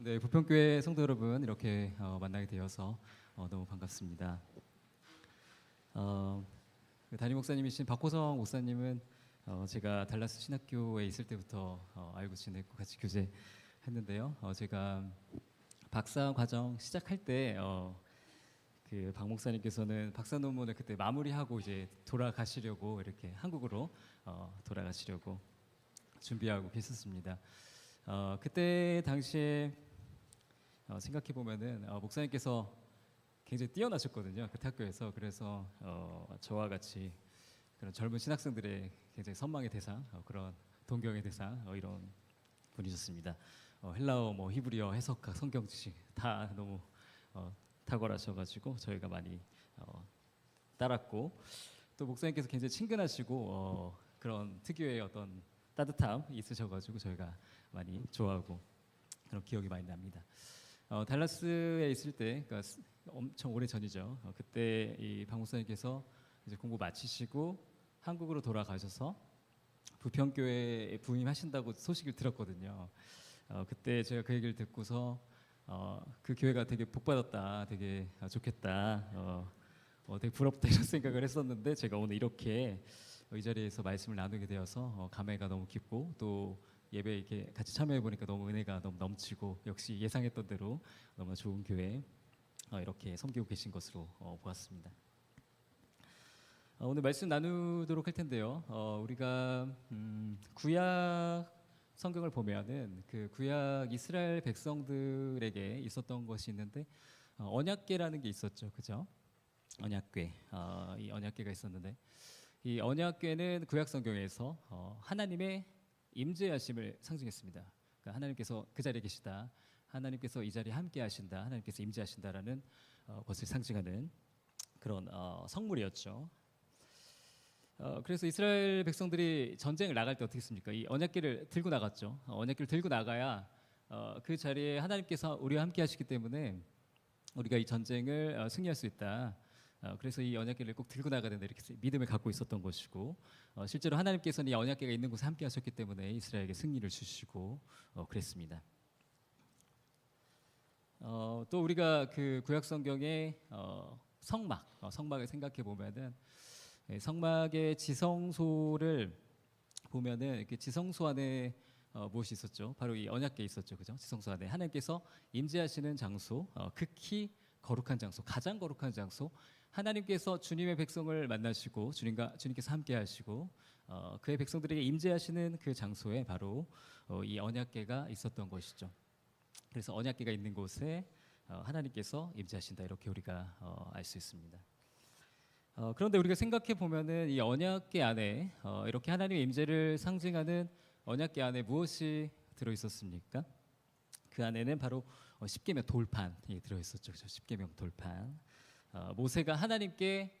네, 부평교회 성도 여러분 이렇게 만나게 되어서 너무 반갑습니다. 그 담임 목사님이신 박호성 목사님은 제가 달라스 신학교에 있을 때부터 알고 지냈고 같이 교제했는데요. 제가 박사 과정 시작할 때 그 박 목사님께서는 박사 논문을 그때 마무리하고 이제 돌아가시려고 이렇게 한국으로 돌아가시려고 준비하고 계셨습니다. 그때 당시에 생각해 보면은 목사님께서 굉장히 뛰어나셨거든요. 그 학교에서. 그래서 저와 같이 그런 젊은 신학생들의 굉장히 선망의 대상, 그런 동경의 대상 이런 분이셨습니다. 헬라어, 히브리어, 해석학, 성경 지식 다 너무 탁월하셔가지고 저희가 많이 따랐고, 또 목사님께서 굉장히 친근하시고 그런 특유의 어떤 따뜻함이 있으셔가지고 저희가 많이 좋아하고 그런 기억이 많이 납니다. 달라스에 있을 때, 그러니까 엄청 오래 전이죠. 그때 이 박 목사님께서 이제 공부 마치시고 한국으로 돌아가셔서 부평교회에 부임하신다고 소식을 들었거든요. 그때 제가 그 얘기를 듣고서 그 교회가 되게 복받았다, 되게 좋겠다, 되게 부럽다 이런 생각을 했었는데, 제가 오늘 이렇게 이 자리에서 말씀을 나누게 되어서 감회가 너무 깊고, 또 예배 이렇게 같이 참여해 보니까 너무 은혜가 너무 넘치고, 역시 예상했던 대로 너무 좋은 교회 이렇게 섬기고 계신 것으로 보았습니다. 오늘 말씀 나누도록 할 텐데요. 우리가 구약 성경을 보면은 그 구약 이스라엘 백성들에게 있었던 것이 있는데, 언약궤라는 게 있었죠, 그죠? 언약궤, 이 언약궤가 있었는데, 이 언약궤는 구약 성경에서 하나님의 임재하심을 상징했습니다. 그러니까 하나님께서 그 자리에 계시다, 하나님께서 이 자리에 함께 하신다, 하나님께서 임재하신다라는 것을 상징하는 그런 성물이었죠. 그래서 이스라엘 백성들이 전쟁을 나갈 때 어떻게 했습니까? 이 언약궤를 들고 나갔죠. 언약궤를 들고 나가야 그 자리에 하나님께서 우리와 함께 하시기 때문에 우리가 이 전쟁을 승리할 수 있다. 그래서 이 언약궤를 꼭 들고 나가야 된다, 이렇게 믿음을 갖고 있었던 것이고, 실제로 하나님께서는 이 언약궤가 있는 곳에 함께 하셨기 때문에 이스라엘에게 승리를 주시고 그랬습니다. 또 우리가 그 구약 성경의 성막을 생각해 보면은, 성막의 지성소를 보면은 이렇게 지성소 안에 무엇이 있었죠? 바로 이 언약궤 있었죠, 그죠? 지성소 안에 하나님께서 임재하시는 장소, 극히 거룩한 장소, 가장 거룩한 장소, 하나님께서 주님의 백성을 만나시고 주님께서 함께하시고 그의 백성들에게 임재하시는 그 장소에 바로 이 언약궤가 있었던 것이죠. 그래서 언약궤가 있는 곳에 하나님께서 임재하신다, 이렇게 우리가 알 수 있습니다. 그런데 우리가 생각해 보면은 이 언약궤 안에 이렇게 하나님의 임재를 상징하는 언약궤 안에 무엇이 들어 있었습니까? 그 안에는 바로 십계명 돌판이 들어 있었죠. 십계명 돌판. 모세가 하나님께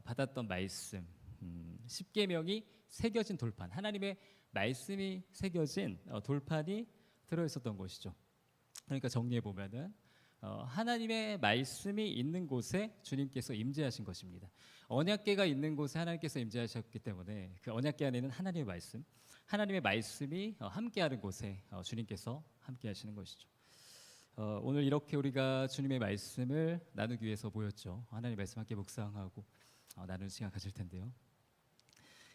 받았던 말씀, 십계명이 새겨진 돌판, 하나님의 말씀이 새겨진 돌판이 들어 있었던 것이죠. 그러니까 정리해 보면은 하나님의 말씀이 있는 곳에 주님께서 임재하신 것입니다. 언약궤가 있는 곳에 하나님께서 임재하셨기 때문에 그 언약궤 안에는 하나님의 말씀, 하나님의 말씀이 함께하는 곳에 주님께서 함께하시는 것이죠. 오늘 이렇게 우리가 주님의 말씀을 나누기 위해서 모였죠. 하나님의 말씀 함께 묵상하고 나누는 시간 가질 텐데요.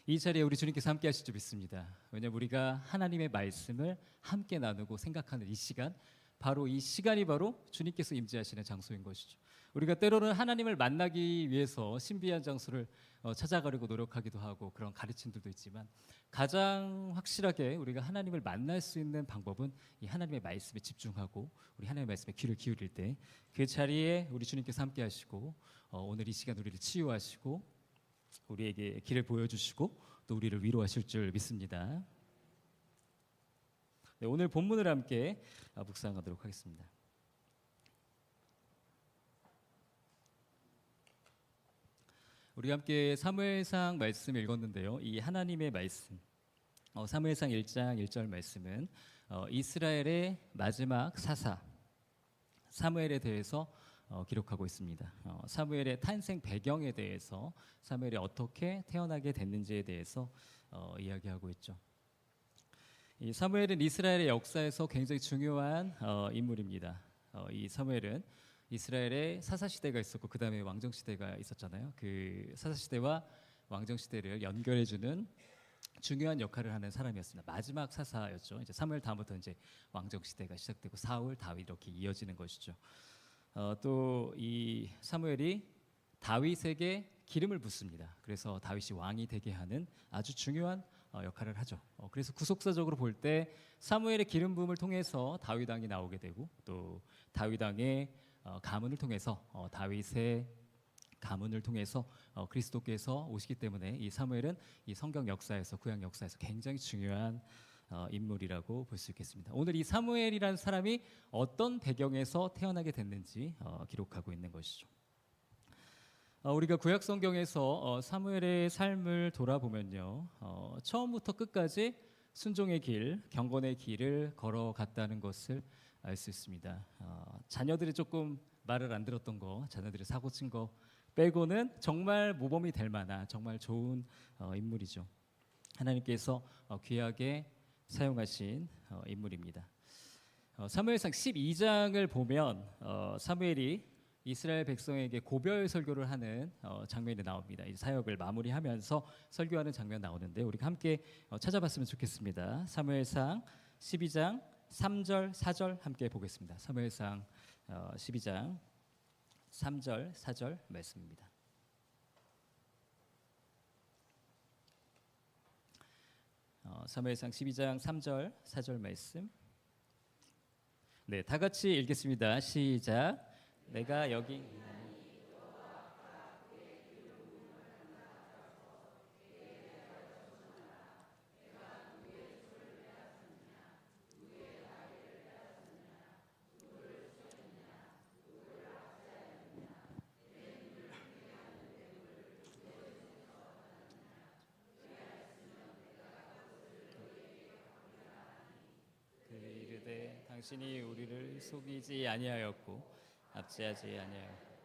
이 자리에 우리 주님께서 함께하실 줄 믿습니다. 왜냐하면 우리가 하나님의 말씀을 함께 나누고 생각하는 이 시간, 바로 이 시간이 바로 주님께서 임재하시는 장소인 것이죠. 우리가 때로는 하나님을 만나기 위해서 신비한 장소를 찾아가려고 노력하기도 하고 그런 가르침들도 있지만, 가장 확실하게 우리가 하나님을 만날 수 있는 방법은 이 하나님의 말씀에 집중하고 우리 하나님의 말씀에 귀를 기울일 때 그 자리에 우리 주님께서 함께 하시고 오늘 이 시간 우리를 치유하시고 우리에게 길을 보여주시고 또 우리를 위로하실 줄 믿습니다. 네, 오늘 본문을 함께 묵상하도록 하겠습니다. 우리 함께 사무엘상 말씀 읽었는데요. 이 하나님의 말씀, 사무엘상 1장 1절 말씀은 이스라엘의 마지막 사사 사무엘에 대해서 기록하고 있습니다. 사무엘의 탄생 배경에 대해서, 사무엘이 어떻게 태어나게 됐는지에 대해서 이야기하고 있죠. 이 사무엘은 이스라엘의 역사에서 굉장히 중요한 인물입니다. 이 사무엘은 이스라엘의 사사 시대가 있었고 그 다음에 왕정 시대가 있었잖아요. 그 사사 시대와 왕정 시대를 연결해주는 중요한 역할을 하는 사람이었습니다. 마지막 사사였죠. 이제 사무엘 다음부터 이제 왕정 시대가 시작되고 사울, 다윗 이렇게 이어지는 것이죠. 또 이 사무엘이 다윗에게 기름을 붓습니다. 그래서 다윗이 왕이 되게 하는 아주 중요한 역할을 하죠. 그래서 구속사적으로 볼 때 사무엘의 기름 부음을 통해서 다윗 왕이 나오게 되고 또 다윗 왕의 가문을 통해서 다윗의 가문을 통해서 그리스도께서 오시기 때문에 이 사무엘은 이 성경 역사에서 구약 역사에서 굉장히 중요한 인물이라고 볼 수 있겠습니다. 오늘 이 사무엘이라는 사람이 어떤 배경에서 태어나게 됐는지 기록하고 있는 것이죠. 우리가 구약 성경에서 사무엘의 삶을 돌아보면요, 처음부터 끝까지 순종의 길, 경건의 길을 걸어갔다는 것을 알 수 있습니다. 자녀들이 조금 말을 안 들었던 거, 자녀들이 사고 친 거 빼고는 정말 모범이 될 만한 정말 좋은 인물이죠. 하나님께서 귀하게 사용하신 인물입니다. 사무엘상 12장을 보면 사무엘이 이스라엘 백성에게 고별 설교를 하는 장면이 나옵니다. 이 사역을 마무리하면서 설교하는 장면 나오는데 우리가 함께 찾아봤으면 좋겠습니다. 사무엘상 12장 3절 4절 함께 보겠습니다. 사무엘상 12장 3절 4절 말씀입니다. 사무엘상 12장 3절 4절 말씀. 네, 다 같이 읽겠습니다. 시작. 내가 여기 이르되 당신이 우리를 속이지 아니하였고 압제하지 아니하였고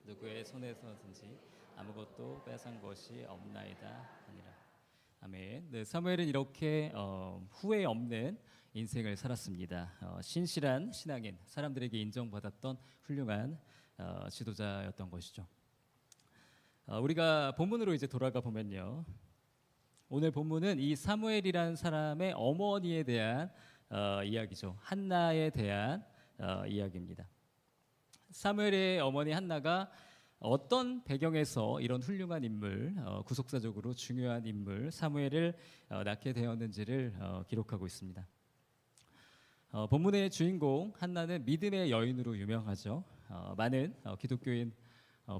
누구의 손에서든지 아무것도 뺏은 것이 없나이다 아니라. 아멘. 네, 사무엘은 이렇게 후회 없는 인생을 살았습니다. 신실한 신앙인, 사람들에게 인정받았던 훌륭한 지도자였던 것이죠. 우리가 본문으로 이제 돌아가 보면요, 오늘 본문은 이 사무엘이라는 사람의 어머니에 대한 이야기죠. 한나에 대한 이야기입니다. 사무엘의 어머니 한나가 어떤 배경에서 이런 훌륭한 인물, 구속사적으로 중요한 인물 사무엘을 낳게 되었는지를 기록하고 있습니다. 본문의 주인공 한나는 믿음의 여인으로 유명하죠. 많은 기독교인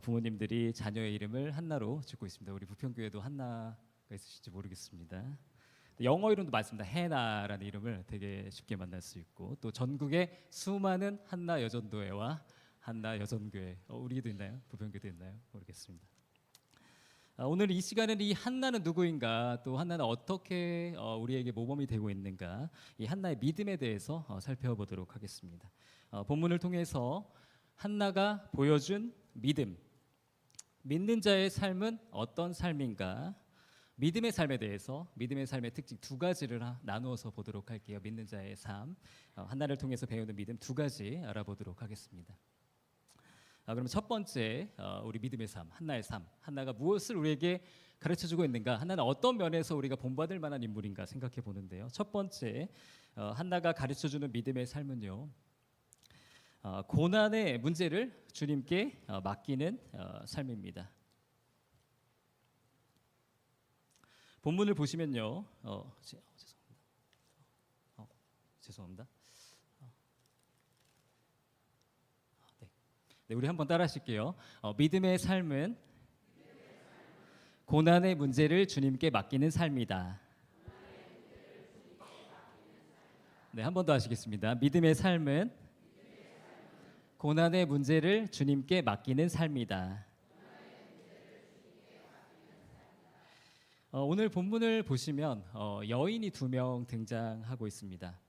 부모님들이 자녀의 이름을 한나로 짓고 있습니다. 우리 부평교회도 한나가 있으실지 모르겠습니다. 영어 이름도 많습니다. 해나라는 이름을 되게 쉽게 만날 수 있고 또 전국의 수많은 한나 여전도회와 한나 여전교회, 우리도 있나요? 부평교도 있나요? 모르겠습니다. 오늘 이 시간에는 이 한나는 누구인가, 또 한나는 어떻게 우리에게 모범이 되고 있는가, 이 한나의 믿음에 대해서 살펴보도록 하겠습니다. 본문을 통해서 한나가 보여준 믿음, 믿는 자의 삶은 어떤 삶인가, 믿음의 삶에 대해서, 믿음의 삶의 특징 두 가지를 나누어서 보도록 할게요. 믿는 자의 삶, 한나를 통해서 배우는 믿음 두 가지 알아보도록 하겠습니다. 그럼 첫 번째, 우리 믿음의 삶, 한나의 삶, 한나가 무엇을 우리에게 가르쳐주고 있는가, 한나는 어떤 면에서 우리가 본받을 만한 인물인가 생각해 보는데요. 첫 번째, 한나가 가르쳐주는 믿음의 삶은요, 고난의 문제를 주님께 맡기는 삶입니다. 본문을 보시면요, 죄송합니다. 네, 우리 한번 따라하실게요. 믿음의 삶은 고난의 문제를 주님께 맡기는 삶이다. 네, 한 번 더 하시겠습니다. 믿음의 삶은 고난의 문제를 주님께 맡기는 삶이다. 오늘 본문을 보시면 여인이 두 명 등장하고 있습니다.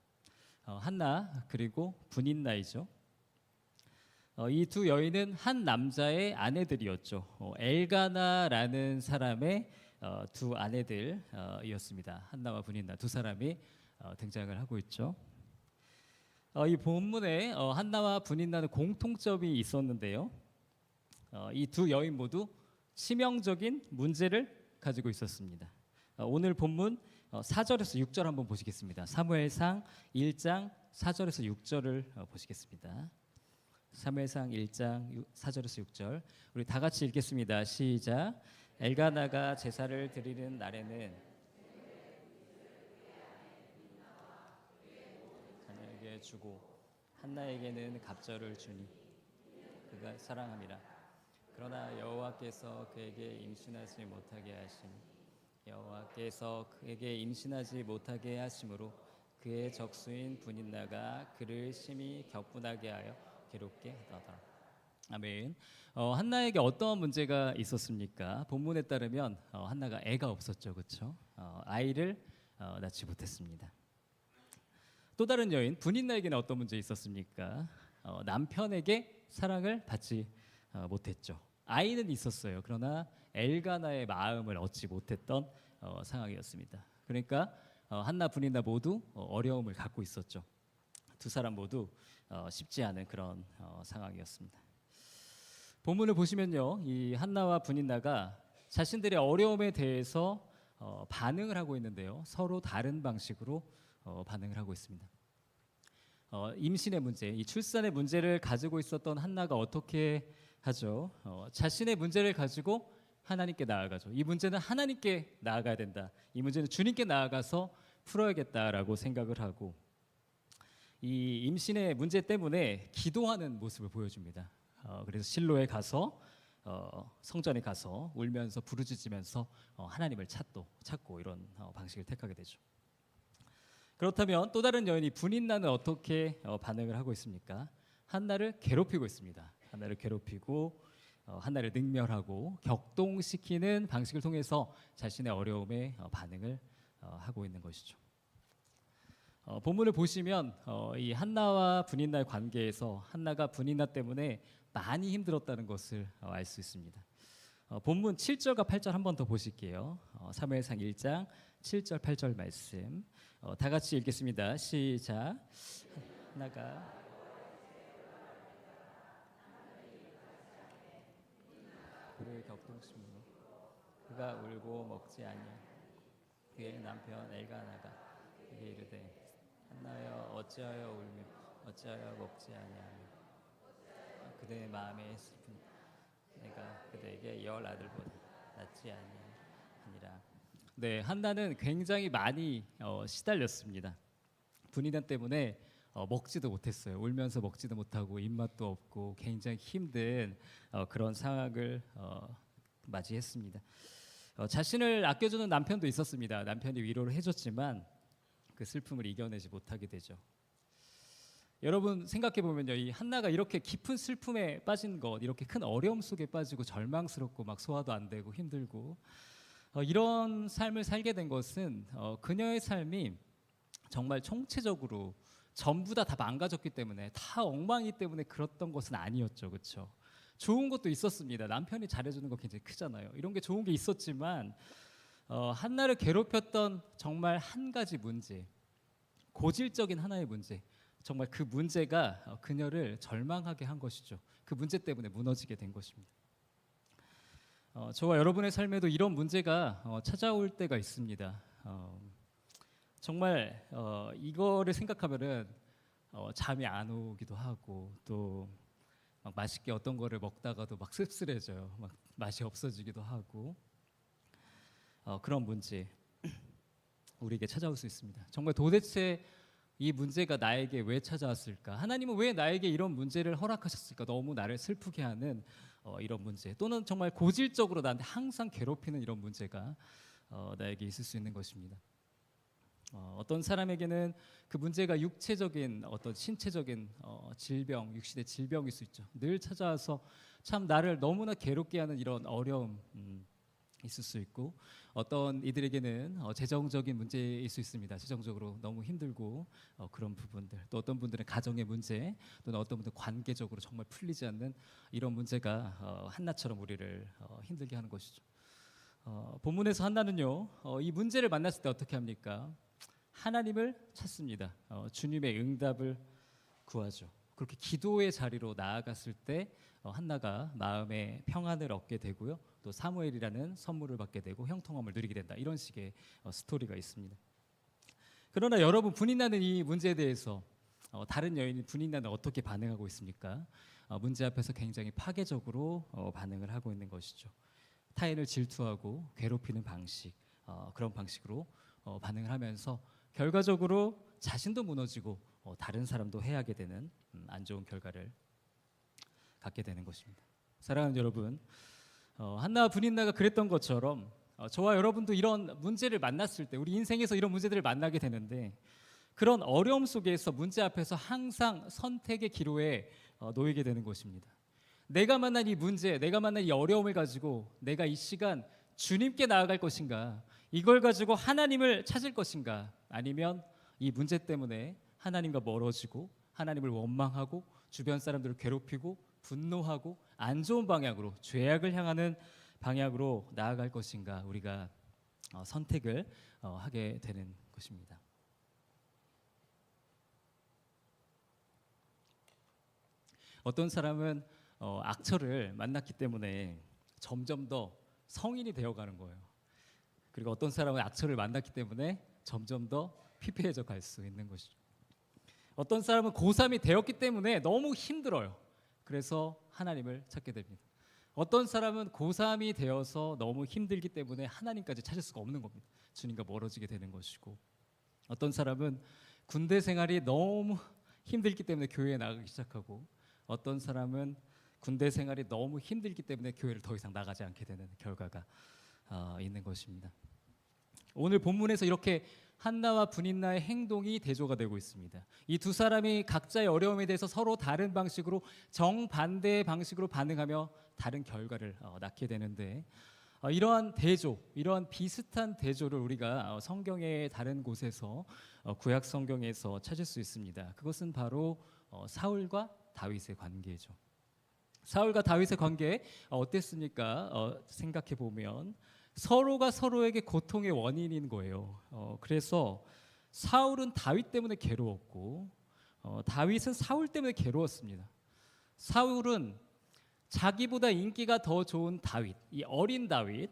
한나 그리고 분인나이죠. 이 두 여인은 한 남자의 아내들이었죠. 엘가나라는 사람의 두 아내들이었습니다. 한나와 분인나 두 사람이 등장을 하고 있죠. 이 본문에 한나와 분인나는 공통점이 있었는데요. 이 두 여인 모두 치명적인 문제를 가지고 있었습니다. 오늘 본문 4절에서 6절 한번 보시겠습니다. 사무엘상 1장 4절에서 6절을 보시겠습니다. 사무엘상 1장 4절에서 6절 우리 다 같이 읽겠습니다. 시작. 엘가나가 제사를 드리는 날에는 자녀에게 주고 한나에게는 갑절을 주니 그가 사랑함이라. 그러나 여호와께서 그에게 임신하지 못하게 하시니 여호와께서 그에게 임신하지 못하게 하심으로 그의 적수인 분인나가 그를 심히 격분하게 하여 괴롭게 하더라. 아멘. 한나에게 어떤 문제가 있었습니까? 본문에 따르면 한나가 애가 없었죠, 그렇죠? 아이를 낳지 못했습니다. 또 다른 여인 분인나에게는 어떤 문제 있었습니까? 남편에게 사랑을 받지 못했죠. 아이는 있었어요. 그러나 엘가나의 마음을 얻지 못했던 상황이었습니다. 그러니까 한나 분인나 모두 어려움을 갖고 있었죠. 두 사람 모두 쉽지 않은 그런 상황이었습니다. 본문을 보시면요, 이 한나와 분인나가 자신들의 어려움에 대해서 반응을 하고 있는데요, 서로 다른 방식으로 반응을 하고 있습니다. 임신의 문제, 이 출산의 문제를 가지고 있었던 한나가 어떻게 하죠? 자신의 문제를 가지고 하나님께 나아가죠. 이 문제는 하나님께 나아가야 된다. 이 문제는 주님께 나아가서 풀어야겠다라고 생각을 하고 이 임신의 문제 때문에 기도하는 모습을 보여줍니다. 그래서 실로에 가서 성전에 가서 울면서 부르짖으면서 하나님을 찾고 이런 방식을 택하게 되죠. 그렇다면 또 다른 여인이 분인나는 어떻게 반응을 하고 있습니까? 한나를 괴롭히고 있습니다. 한나를 괴롭히고 한나를 능멸하고 격동시키는 방식을 통해서 자신의 어려움에 반응을 하고 있는 것이죠. 본문을 보시면 이 한나와 분인나의 관계에서 한나가 분인나 때문에 많이 힘들었다는 것을 알 수 있습니다. 본문 7절과 8절 한 번 더 보실게요. 사무엘상 1장 7절 8절 말씀 다 같이 읽겠습니다. 시작. 한나가 그를 격동시키므로 그가 울고 먹지 아니하. 그의 남편 엘가나가 그에게 이르되 한나여 어찌하여 울며 어찌하여 먹지 아니하며 그대의 마음에 슬픈 내가 그대에게 열 아들보다 낫지 아니하니라. 네, 한나는 굉장히 많이 시달렸습니다. 분인나 때문에 먹지도 못했어요. 울면서 먹지도 못하고 입맛도 없고 굉장히 힘든 그런 상황을 맞이했습니다. 자신을 아껴주는 남편도 있었습니다. 남편이 위로를 해줬지만 그 슬픔을 이겨내지 못하게 되죠. 여러분 생각해 보면요, 이 한나가 이렇게 깊은 슬픔에 빠진 것, 이렇게 큰 어려움 속에 빠지고 절망스럽고 막 소화도 안 되고 힘들고 이런 삶을 살게 된 것은 그녀의 삶이 정말 총체적으로 전부 다 망가졌기 때문에, 다 엉망이기 때문에 그랬던 것은 아니었죠, 그렇죠? 좋은 것도 있었습니다. 남편이 잘해주는 거 굉장히 크잖아요. 이런 게 좋은 게 있었지만 한나를 괴롭혔던 정말 한 가지 문제, 고질적인 하나의 문제, 정말 그 문제가 그녀를 절망하게 한 것이죠. 그 문제 때문에 무너지게 된 것입니다. 저와 여러분의 삶에도 이런 문제가 찾아올 때가 있습니다. 정말 이거를 생각하면은 잠이 안 오기도 하고 또 막 맛있게 어떤 거를 먹다가도 막 씁쓸해져요. 막 맛이 없어지기도 하고 그런 문제 우리에게 찾아올 수 있습니다. 정말 도대체 이 문제가 나에게 왜 찾아왔을까? 하나님은 왜 나에게 이런 문제를 허락하셨을까? 너무 나를 슬프게 하는 이런 문제, 또는 정말 고질적으로 나한테 항상 괴롭히는 이런 문제가 나에게 있을 수 있는 것입니다. 어떤 사람에게는 그 문제가 육체적인 어떤 신체적인 질병, 육신의 질병일 수 있죠. 늘 찾아와서 참 나를 너무나 괴롭게 하는 이런 어려움 있을 수 있고, 어떤 이들에게는 재정적인 문제일 수 있습니다. 재정적으로 너무 힘들고 그런 부분들, 또 어떤 분들은 가정의 문제, 또는 어떤 분들은 관계적으로 정말 풀리지 않는 이런 문제가 한나처럼 우리를 힘들게 하는 것이죠. 본문에서 한나는요, 이 문제를 만났을 때 어떻게 합니까? 하나님을 찾습니다. 주님의 응답을 구하죠. 그렇게 기도의 자리로 나아갔을 때 한나가 마음의 평안을 얻게 되고요. 또 사무엘이라는 선물을 받게 되고 형통함을 누리게 된다. 이런 식의 스토리가 있습니다. 그러나 여러분, 분이 나는 이 문제에 대해서 다른 여인이 분이 나는 어떻게 반응하고 있습니까? 문제 앞에서 굉장히 파괴적으로 반응을 하고 있는 것이죠. 타인을 질투하고 괴롭히는 방식, 그런 방식으로 반응을 하면서 결과적으로 자신도 무너지고 다른 사람도 해하게 되는 안 좋은 결과를 갖게 되는 것입니다. 사랑하는 여러분, 한나와 브닌나가 그랬던 것처럼 저와 여러분도 이런 문제를 만났을 때, 우리 인생에서 이런 문제들을 만나게 되는데, 그런 어려움 속에서 문제 앞에서 항상 선택의 기로에 놓이게 되는 것입니다. 내가 만난 이 문제, 내가 만난 이 어려움을 가지고 내가 이 시간 주님께 나아갈 것인가, 이걸 가지고 하나님을 찾을 것인가, 아니면 이 문제 때문에 하나님과 멀어지고 하나님을 원망하고 주변 사람들을 괴롭히고 분노하고 안 좋은 방향으로, 죄악을 향하는 방향으로 나아갈 것인가, 우리가 선택을 하게 되는 것입니다. 어떤 사람은 악처를 만났기 때문에 점점 더 성인이 되어가는 거예요. 그리고 어떤 사람은 악처를 만났기 때문에 점점 더 피폐해져 갈 수 있는 것이죠. 어떤 사람은 고3이 되었기 때문에 너무 힘들어요. 그래서 하나님을 찾게 됩니다. 어떤 사람은 고3이 되어서 너무 힘들기 때문에 하나님까지 찾을 수가 없는 겁니다. 주님과 멀어지게 되는 것이고, 어떤 사람은 군대 생활이 너무 힘들기 때문에 교회에 나가기 시작하고, 어떤 사람은 군대 생활이 너무 힘들기 때문에 교회를 더 이상 나가지 않게 되는 결과가 있는 것입니다. 오늘 본문에서 이렇게 한나와 브닌나의 행동이 대조가 되고 있습니다. 이 두 사람이 각자의 어려움에 대해서 서로 다른 방식으로, 정반대의 방식으로 반응하며 다른 결과를 낳게 되는데, 이러한 대조, 이러한 비슷한 대조를 우리가 성경의 다른 곳에서, 구약 성경에서 찾을 수 있습니다. 그것은 바로 사울과 다윗의 관계죠. 사울과 다윗의 관계 어땠습니까? 생각해 보면 서로가 서로에게 고통의 원인인 거예요. 그래서 사울은 다윗 때문에 괴로웠고, 다윗은 사울 때문에 괴로웠습니다. 사울은 자기보다 인기가 더 좋은 다윗, 이 어린 다윗,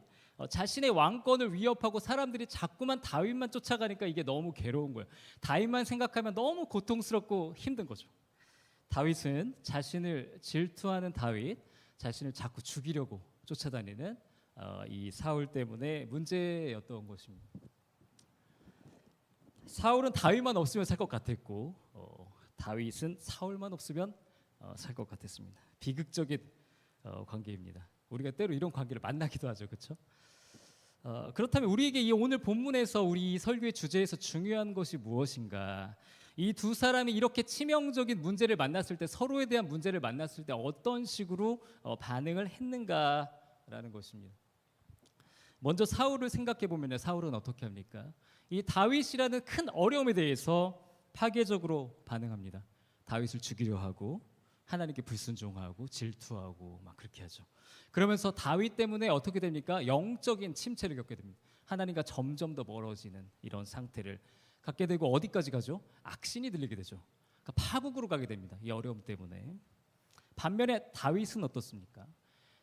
자신의 왕권을 위협하고 사람들이 자꾸만 다윗만 쫓아가니까 이게 너무 괴로운 거예요. 다윗만 생각하면 너무 고통스럽고 힘든 거죠. 다윗은 자신을 질투하는 다윗, 자신을 자꾸 죽이려고 쫓아다니는 이 사울 때문에 문제였던 것입니다. 사울은 다윗만 없으면 살 것 같았고, 다윗은 사울만 없으면 살 것 같았습니다. 비극적인 관계입니다. 우리가 때로 이런 관계를 만나기도 하죠, 그렇죠? 그렇다면 우리에게 이 오늘 본문에서, 우리 이 설교의 주제에서 중요한 것이 무엇인가? 이 두 사람이 이렇게 치명적인 문제를 만났을 때, 서로에 대한 문제를 만났을 때 어떤 식으로 반응을 했는가라는 것입니다. 먼저 사울을 생각해 보면, 사울은 어떻게 합니까? 이 다윗이라는 큰 어려움에 대해서 파괴적으로 반응합니다. 다윗을 죽이려 하고, 하나님께 불순종하고, 질투하고 막 그렇게 하죠. 그러면서 다윗 때문에 어떻게 됩니까? 영적인 침체를 겪게 됩니다. 하나님과 점점 더 멀어지는 이런 상태를 갖게 되고, 어디까지 가죠? 악신이 들리게 되죠. 그러니까 파국으로 가게 됩니다. 이 어려움 때문에. 반면에 다윗은 어떻습니까?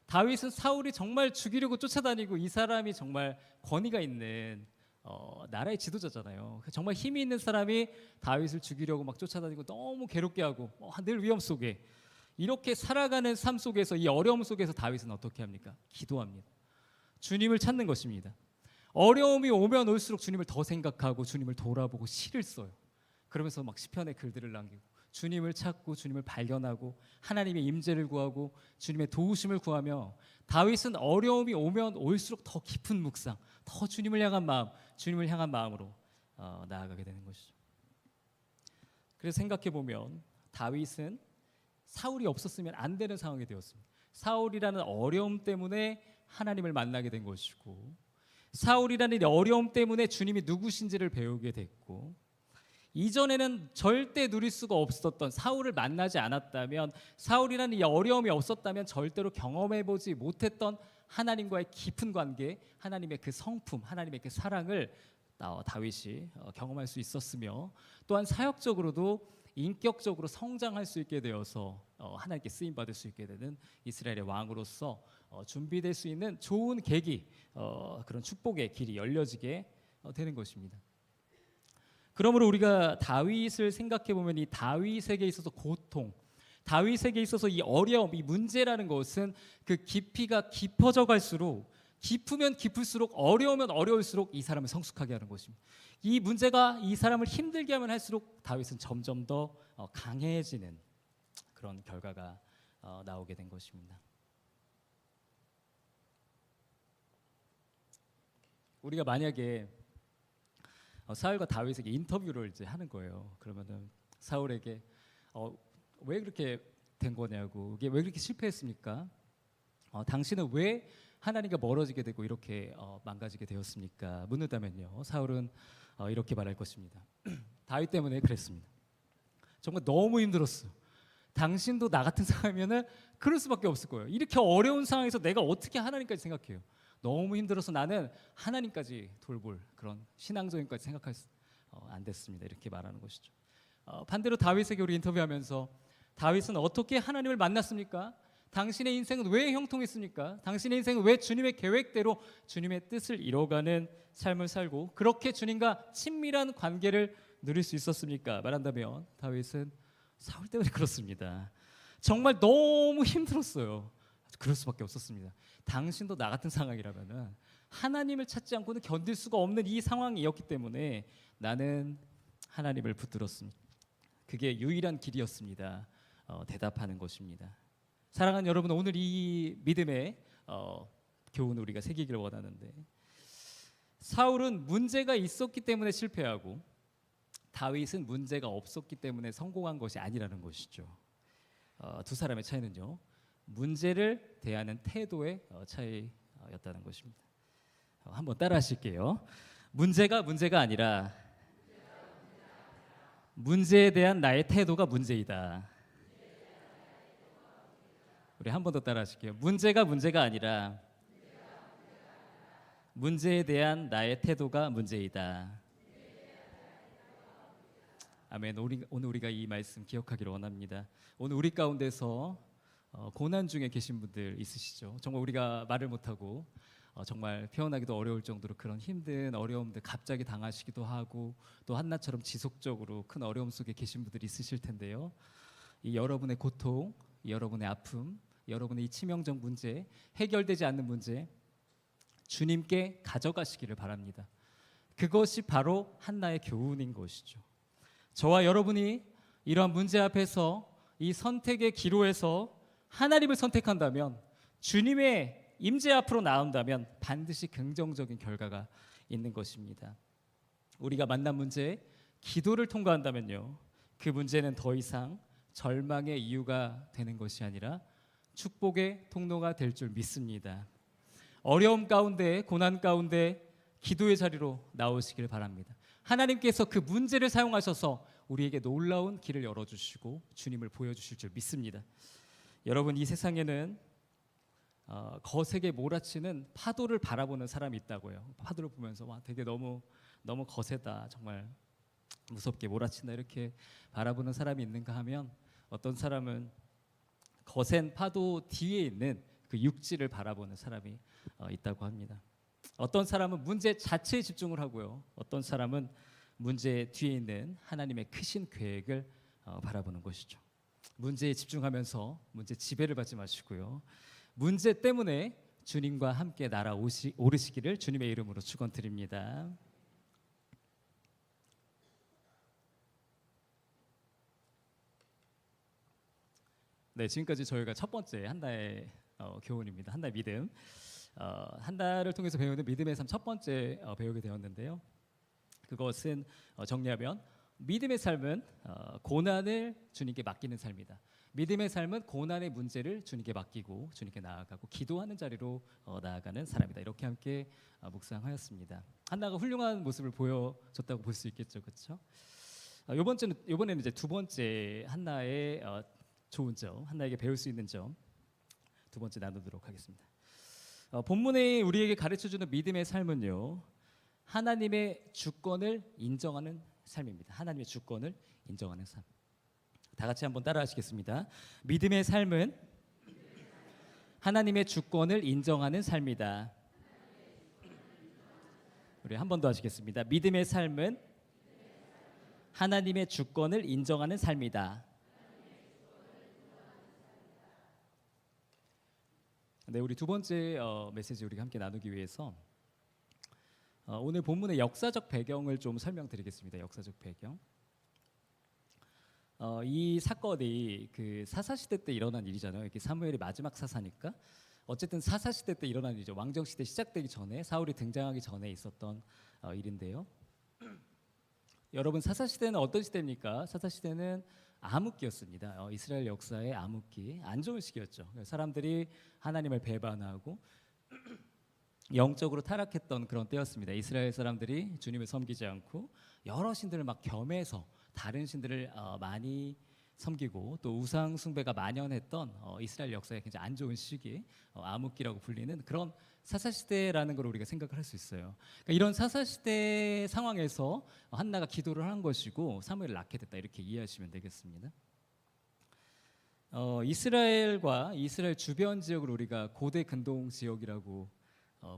다윗은 사울이 정말 죽이려고 쫓아다니고, 이 사람이 정말 권위가 있는 나라의 지도자잖아요. 정말 힘이 있는 사람이 다윗을 죽이려고 막 쫓아다니고 너무 괴롭게 하고 늘 위험 속에, 이렇게 살아가는 삶 속에서, 이 어려움 속에서 다윗은 어떻게 합니까? 기도합니다. 주님을 찾는 것입니다. 어려움이 오면 올수록 주님을 더 생각하고 주님을 돌아보고 시를 써요. 그러면서 막 시편의 글들을 남기고 주님을 찾고 주님을 발견하고 하나님의 임재를 구하고 주님의 도우심을 구하며, 다윗은 어려움이 오면 올수록 더 깊은 묵상, 더 주님을 향한 마음, 주님을 향한 마음으로 나아가게 되는 것이죠. 그래서 생각해 보면 다윗은 사울이 없었으면 안 되는 상황이 되었습니다. 사울이라는 어려움 때문에 하나님을 만나게 된 것이고, 사울이라는 어려움 때문에 주님이 누구신지를 배우게 됐고, 이전에는 절대 누릴 수가 없었던, 사울을 만나지 않았다면, 사울이라는 이 어려움이 없었다면 절대로 경험해보지 못했던 하나님과의 깊은 관계, 하나님의 그 성품, 하나님의 그 사랑을 다윗이 경험할 수 있었으며 또한 사역적으로도 인격적으로 성장할 수 있게 되어서 하나님께 쓰임 받을 수 있게 되는 이스라엘의 왕으로서 준비될 수 있는 좋은 계기, 그런 축복의 길이 열려지게 되는 것입니다. 그러므로 우리가 다윗을 생각해 보면 이 다윗에게 있어서 고통, 다윗에게 있어서 이 어려움, 이 문제라는 것은 그 깊이가 깊어져 갈수록, 깊으면 깊을수록, 어려우면 어려울수록 이 사람을 성숙하게 하는 것입니다. 이 문제가 이 사람을 힘들게 하면 할수록 다윗은 점점 더 강해지는 그런 결과가 나오게 된 것입니다. 우리가 만약에 사울과 다윗에게 인터뷰를 이제 하는 거예요. 그러면은 사울에게 왜 그렇게 된 거냐고, 이게 왜 그렇게 실패했습니까? 당신은 왜 하나님과 멀어지게 되고 이렇게 망가지게 되었습니까? 묻는다면요, 사울은 이렇게 말할 것입니다. 다윗 때문에 그랬습니다. 정말 너무 힘들었어. 당신도 나 같은 사람이면은 그럴 수밖에 없을 거예요. 이렇게 어려운 상황에서 내가 어떻게 하나님까지 생각해요? 너무 힘들어서 나는 하나님까지 돌볼 그런 신앙적인까지 생각할 수 안 됐습니다. 이렇게 말하는 것이죠. 반대로 다윗에게 우리 인터뷰하면서 다윗은 어떻게 하나님을 만났습니까? 당신의 인생은 왜 형통했습니까? 당신의 인생은 왜 주님의 계획대로 주님의 뜻을 이뤄가는 삶을 살고 그렇게 주님과 친밀한 관계를 누릴 수 있었습니까? 말한다면 다윗은 사울 때문에 그렇습니다. 정말 너무 힘들었어요. 그럴 수밖에 없었습니다. 당신도 나 같은 상황이라면 하나님을 찾지 않고는 견딜 수가 없는 이 상황이었기 때문에 나는 하나님을 붙들었습니다. 그게 유일한 길이었습니다. 대답하는 것입니다. 사랑하는 여러분, 오늘 이 믿음의 교훈을 우리가 새기기를 원하는데, 사울은 문제가 있었기 때문에 실패하고 다윗은 문제가 없었기 때문에 성공한 것이 아니라는 것이죠. 두 사람의 차이는요, 문제를 대하는 태도의 차이였다는 것입니다. 한번 따라하실게요. 문제가 아니라 문제에 대한 나의 태도가 문제이다. 우리 한 번 더 따라하실게요. 문제가 아니라 문제에 대한 나의 태도가 문제이다. 아멘. 오늘 우리가 이 말씀 기억하기를 원합니다. 오늘 우리 가운데서 고난 중에 계신 분들 있으시죠? 정말 우리가 말을 못하고 정말 표현하기도 어려울 정도로 그런 힘든 어려움들 갑자기 당하시기도 하고 또 한나처럼 지속적으로 큰 어려움 속에 계신 분들이 있으실 텐데요. 이 여러분의 고통, 여러분의 아픔, 여러분의 이 치명적 문제, 해결되지 않는 문제 주님께 가져가시기를 바랍니다. 그것이 바로 한나의 교훈인 것이죠. 저와 여러분이 이러한 문제 앞에서 이 선택의 기로에서 하나님을 선택한다면, 주님의 임재 앞으로 나온다면 반드시 긍정적인 결과가 있는 것입니다. 우리가 만난 문제, 기도를 통과한다면요, 그 문제는 더 이상 절망의 이유가 되는 것이 아니라 축복의 통로가 될 줄 믿습니다. 어려움 가운데, 고난 가운데 기도의 자리로 나오시길 바랍니다. 하나님께서 그 문제를 사용하셔서 우리에게 놀라운 길을 열어주시고 주님을 보여주실 줄 믿습니다. 여러분, 이 세상에는 거세게 몰아치는 파도를 바라보는 사람이 있다고요. 파도를 보면서 와, 되게 너무 거세다, 정말 무섭게 몰아친다, 이렇게 바라보는 사람이 있는가 하면, 어떤 사람은 거센 파도 뒤에 있는 그 육지를 바라보는 사람이 있다고 합니다. 어떤 사람은 문제 자체에 집중을 하고요, 어떤 사람은 문제 뒤에 있는 하나님의 크신 계획을 바라보는 것이죠. 문제에 집중하면서 문제 지배를 받지 마시고요, 문제 때문에 주님과 함께 날아오르시기를 주님의 이름으로 축원드립니다. 네, 지금까지 저희가 첫 번째 한나의 교훈입니다. 한나의 믿음. 한나를 통해서 배우는 믿음의 삶 첫 번째 배우게 되었는데요. 그것은 정리하면 믿음의 삶은 고난을 주님께 맡기는 삶이다. 믿음의 삶은 고난의 문제를 주님께 맡기고 주님께 나아가고 기도하는 자리로 나아가는 사람이다. 이렇게 함께 묵상하였습니다. 한나가 훌륭한 모습을 보여줬다고 볼 수 있겠죠, 그렇죠? 이번에는 이제 두 번째 한나의 좋은 점, 한나에게 배울 수 있는 점 두 번째 나누도록 하겠습니다. 본문에 우리에게 가르쳐주는 믿음의 삶은요, 하나님의 주권을 인정하는 삶입니다. 하나님의 주권을 인정하는 삶. 다 같이 한번 따라하시겠습니다. 믿음의 삶은 하나님의 주권을 인정하는 삶이다. 우리 한 번 더 하시겠습니다. 믿음의 삶은 하나님의 주권을 인정하는 삶이다. 네, 우리 두 번째 메시지 우리가 함께 나누기 위해서 오늘 본문의 역사적 배경을 좀 설명드리겠습니다. 역사적 배경. 이 사건이 그 사사 시대 때 일어난 일이잖아요. 이렇게 사무엘이 마지막 사사니까 어쨌든 사사 시대 때 일어난 일이죠. 왕정 시대 시작되기 전에 사울이 등장하기 전에 있었던 일인데요. 여러분 사사 시대는 어떤 시대입니까? 사사 시대는 암흑기였습니다. 이스라엘 역사의 암흑기, 안 좋은 시기였죠. 사람들이 하나님을 배반하고 영적으로 타락했던 그런 때였습니다. 이스라엘 사람들이 주님을 섬기지 않고 여러 신들을 막 겸해서 다른 신들을 많이 섬기고 또 우상 숭배가 만연했던 이스라엘 역사의 굉장히 안 좋은 시기, 암흑기라고 불리는 그런 사사시대라는 걸 우리가 생각을 할 수 있어요. 그러니까 이런 사사시대 상황에서 한나가 기도를 한 것이고 사무엘을 낳게 됐다, 이렇게 이해하시면 되겠습니다. 이스라엘과 이스라엘 주변 지역을 우리가 고대 근동 지역이라고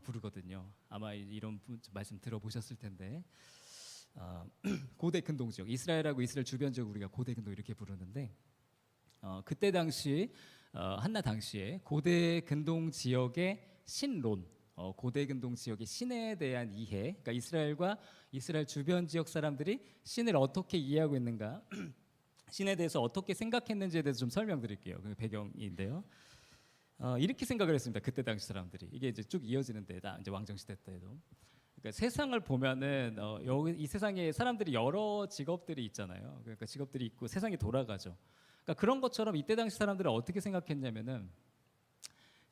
부르거든요. 아마 이런 말씀 들어보셨을 텐데 고대 근동 지역, 이스라엘하고 이스라엘 주변 지역 우리가 고대 근동 이렇게 부르는데 그때 당시 한나 당시에 고대 근동 지역의 신론, 고대 근동 지역의 신에 대한 이해, 그러니까 이스라엘과 이스라엘 주변 지역 사람들이 신을 어떻게 이해하고 있는가, 신에 대해서 어떻게 생각했는지에 대해서 좀 설명드릴게요. 그 배경인데요. 이렇게 생각을 했습니다. 그때 당시 사람들이. 이게 이제 쭉 이어지는데, 이제 왕정 시대 때도. 그러니까 세상을 보면은 여기 이 세상에 사람들이 여러 직업들이 있잖아요. 그러니까 직업들이 있고 세상이 돌아가죠. 그러니까 그런 것처럼 이때 당시 사람들은 어떻게 생각했냐면은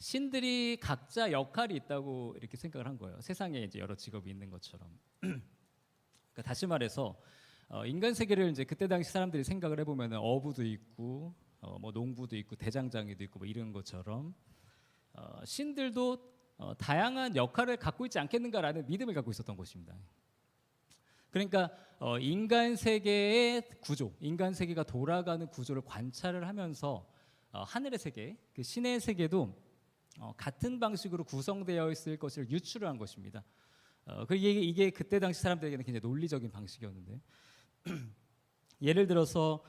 신들이 각자 역할이 있다고 이렇게 생각을 한 거예요. 세상에 이제 여러 직업이 있는 것처럼. 그러니까 다시 말해서 인간 세계를 이제 그때 당시 사람들이 생각을 해보면은 어부도 있고 뭐 농부도 있고 대장장이도 있고 뭐 이런 것처럼 신들도 다양한 역할을 갖고 있지 않겠는가라는 믿음을 갖고 있었던 것입니다. 그러니까 인간 세계의 구조, 인간 세계가 돌아가는 구조를 관찰을 하면서 하늘의 세계, 그 신의 세계도 같은 방식으로 구성되어 있을 것을 유추를 한 것입니다. 이게 그때 당시 사람들에게는 굉장히 논리적인 방식이었는데 예를 들어서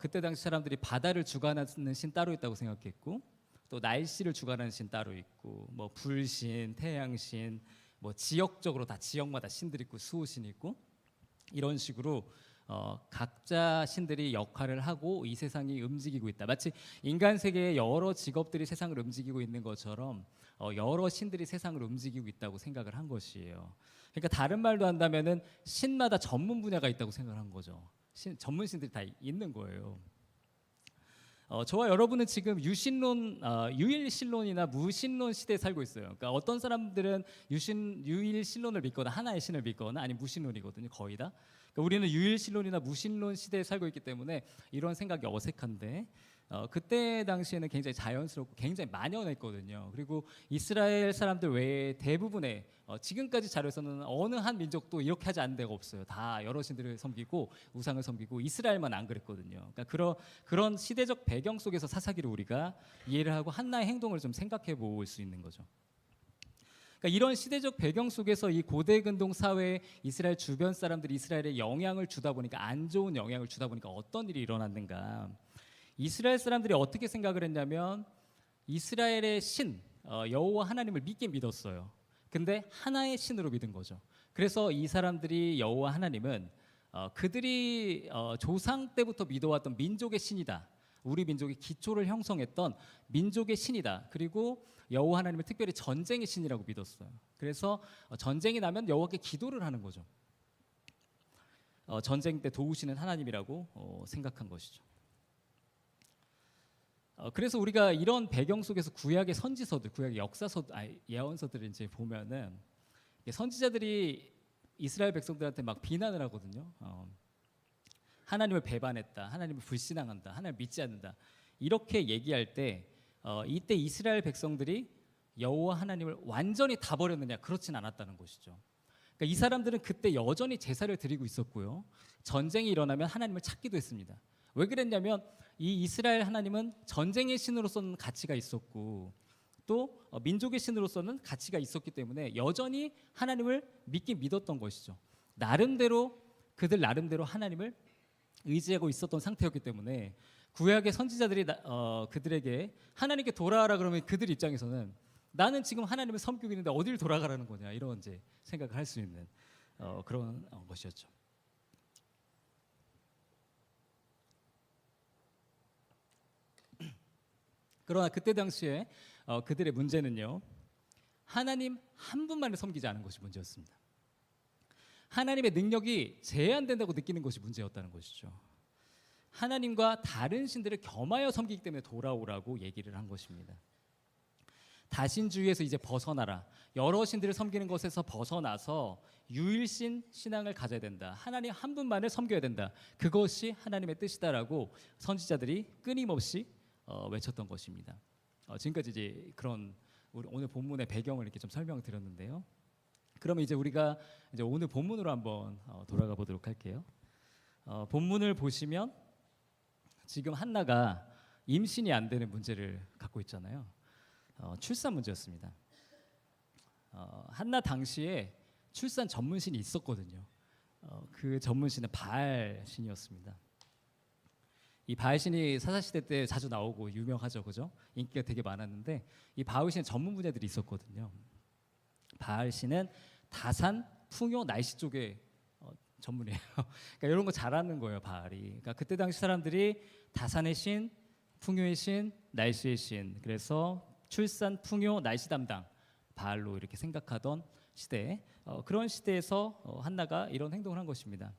그때 당시 사람들이 바다를 주관하는 신 따로 있다고 생각했고 또 날씨를 주관하는 신 따로 있고 뭐 불신, 태양신, 뭐 지역적으로 다 지역마다 신들이 있고 수호신 있고 이런 식으로 각자 신들이 역할을 하고 이 세상이 움직이고 있다. 마치 인간 세계의 여러 직업들이 세상을 움직이고 있는 것처럼 여러 신들이 세상을 움직이고 있다고 생각을 한 것이에요. 그러니까 다른 말로 한다면은 신마다 전문 분야가 있다고 생각을 한 거죠. 전문 신들이 다 있는 거예요. 저와 여러분은 지금 유일신론이나 무신론 시대에 살고 있어요. 그러니까 어떤 사람들은 유일신론을 믿거나 하나의 신을 믿거나 아니면 무신론이거든요. 거의 다. 그러니까 우리는 유일신론이나 무신론 시대에 살고 있기 때문에 이런 생각이 어색한데 그때 당시에는 굉장히 자연스럽고 굉장히 만연했거든요. 그리고 이스라엘 사람들 외에 대부분의 지금까지 자료에서는 어느 한 민족도 이렇게 하지 않은 데가 없어요. 다 여러 신들을 섬기고 우상을 섬기고 이스라엘만 안 그랬거든요. 그러니까 그런 시대적 배경 속에서 사사기를 우리가 이해를 하고 한나의 행동을 좀 생각해 볼 수 있는 거죠. 그러니까 이런 시대적 배경 속에서 이 고대 근동 사회에 이스라엘 주변 사람들이 이스라엘에 영향을 주다 보니까 안 좋은 영향을 주다 보니까 어떤 일이 일어났는가? 이스라엘 사람들이 어떻게 생각을 했냐면 이스라엘의 신 여호와 하나님을 믿긴 믿었어요. 근데 하나의 신으로 믿은 거죠. 그래서 이 사람들이 여호와 하나님은 그들이 조상 때부터 믿어왔던 민족의 신이다. 우리 민족의 기초를 형성했던 민족의 신이다. 그리고 여호와 하나님을 특별히 전쟁의 신이라고 믿었어요. 그래서 전쟁이 나면 여호와께 기도를 하는 거죠. 전쟁 때 도우시는 하나님이라고 생각한 것이죠. 그래서 우리가 이런 배경 속에서 구약의 선지서들, 구약의 예언서들을 이제 보면은 선지자들이 이스라엘 백성들한테 막 비난을 하거든요. 하나님을 배반했다, 하나님을 불신앙한다, 하나님을 믿지 않는다 이렇게 얘기할 때 이때 이스라엘 백성들이 여호와 하나님을 완전히 다 버렸느냐? 그렇진 않았다는 것이죠. 그러니까 이 사람들은 그때 여전히 제사를 드리고 있었고요. 전쟁이 일어나면 하나님을 찾기도 했습니다. 왜 그랬냐면 이 이스라엘 하나님은 전쟁의 신으로서는 가치가 있었고 또 민족의 신으로서는 가치가 있었기 때문에 여전히 하나님을 믿긴 믿었던 것이죠. 나름대로 그들 나름대로 하나님을 의지하고 있었던 상태였기 때문에 구약의 선지자들이 그들에게 하나님께 돌아와라 그러면 그들 입장에서는 나는 지금 하나님을 섬기고 있는데 어디를 돌아가라는 거냐 이런 이제 생각을 할 수 있는 그런 것이었죠. 그러나 그때 당시에 그들의 문제는요, 하나님 한 분만을 섬기지 않은 것이 문제였습니다. 하나님의 능력이 제한된다고 느끼는 것이 문제였다는 것이죠. 하나님과 다른 신들을 겸하여 섬기기 때문에 돌아오라고 얘기를 한 것입니다. 다신주의에서 이제 벗어나라. 여러 신들을 섬기는 것에서 벗어나서 유일신 신앙을 가져야 된다. 하나님 한 분만을 섬겨야 된다. 그것이 하나님의 뜻이다라고 선지자들이 끊임없이 외쳤던 것입니다. 지금까지 이제 그런 오늘 본문의 배경을 이렇게 좀 설명을 드렸는데요. 그러면 이제 우리가 이제 오늘 본문으로 한번 돌아가 보도록 할게요. 본문을 보시면 지금 한나가 임신이 안 되는 문제를 갖고 있잖아요. 출산 문제였습니다. 한나 당시에 출산 전문신이 있었거든요. 그 전문신은 바알 신이었습니다. 이 바알 신이 사사시대 때 자주 나오고 유명하죠, 그죠? 인기가 되게 많았는데 이 바알 신의 전문 분야들이 있었거든요. 바알 신은 다산, 풍요, 날씨 쪽에 전문이에요. 그러니까 이런 거 잘하는 거예요, 바알이. 그러니까 그때 당시 사람들이 다산의 신, 풍요의 신, 날씨의 신. 그래서 출산, 풍요, 날씨 담당 바알로 이렇게 생각하던 시대. 그런 시대에서 한나가 이런 행동을 한 것입니다.